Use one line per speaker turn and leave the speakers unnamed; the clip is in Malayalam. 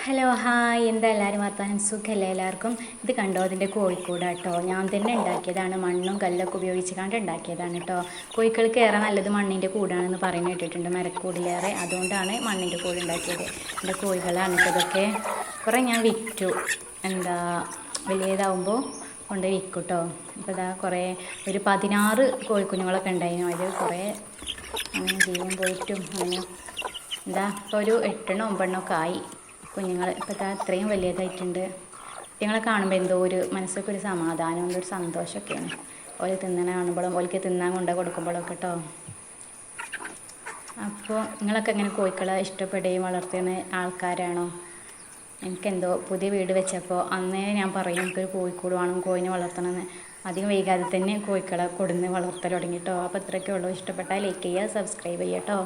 ഹലോ ഹായ്, എന്താ എല്ലാവരും വർത്താനം? സുഖമല്ലേ എല്ലാവർക്കും? ഇത് കണ്ടോ, അതിൻ്റെ കോഴിക്കൂടാട്ടോ. ഞാൻ തന്നെ ഉണ്ടാക്കിയതാണ്, മണ്ണും കല്ലൊക്കെ ഉപയോഗിച്ച് കണ്ട് ഉണ്ടാക്കിയതാണ് കേട്ടോ. കോഴികൾക്ക് ഏറെ നല്ലത് മണ്ണിൻ്റെ കൂടാണെന്ന് പറയുന്നത് കേട്ടിട്ടുണ്ട്, മരക്കൂടിലേറെ. അതുകൊണ്ടാണ് മണ്ണിൻ്റെ കൂട് ഉണ്ടാക്കിയത്. എൻ്റെ കോഴികളാണ് കേട്ടോ ഇതൊക്കെ. കുറേ ഞാൻ വിറ്റു, എന്താ വലിയതാവുമ്പോൾ കൊണ്ട് വിൽക്കും കേട്ടോ. അപ്പോൾ ഇതാ കുറേ ഒരു 16 കോഴിക്കുഞ്ഞുങ്ങളൊക്കെ ഉണ്ടായിരുന്നു. അതിൽ കുറേ അങ്ങനെ ജീവൻ പോയിട്ടും അങ്ങനെ എന്താ ഇപ്പോൾ ഒരു 8 9 ഒക്കെ ആയി കുഞ്ഞുങ്ങൾ. ഇപ്പോൾ അത്രയും വലിയതായിട്ടുണ്ട്. കുഞ്ഞുങ്ങളെ കാണുമ്പോൾ എന്തോ ഒരു മനസ്സൊക്കെ ഒരു സമാധാനം, ഒരു സന്തോഷമൊക്കെയാണ്. ഓല് തിന്നണ കാണുമ്പോഴും ഓൽക്ക് തിന്നാൻ കൊണ്ട് കൊടുക്കുമ്പോഴൊക്കെ കേട്ടോ. അപ്പോൾ നിങ്ങളൊക്കെ എങ്ങനെ കോഴിക്കളെ ഇഷ്ടപ്പെടുകയും വളർത്തുന്ന ആൾക്കാരാണോ? എനിക്കെന്തോ പുതിയ വീട് വെച്ചപ്പോൾ അന്നേ ഞാൻ പറയും എനിക്കൊരു കോഴിക്കൂട് വേണം, കോഴിനെ വളർത്തണമെന്ന്. അധികം വൈകാതെ തന്നെ കോഴിക്കളെ കൊടുന്ന് വളർത്തൽ തുടങ്ങി കേട്ടോ. അപ്പോൾ ഇത്രയൊക്കെ ഉള്ളൂ. ഇഷ്ടപ്പെട്ടാൽ ലൈക്ക് ചെയ്യുക, സബ്സ്ക്രൈബ് ചെയ്യുക കേട്ടോ.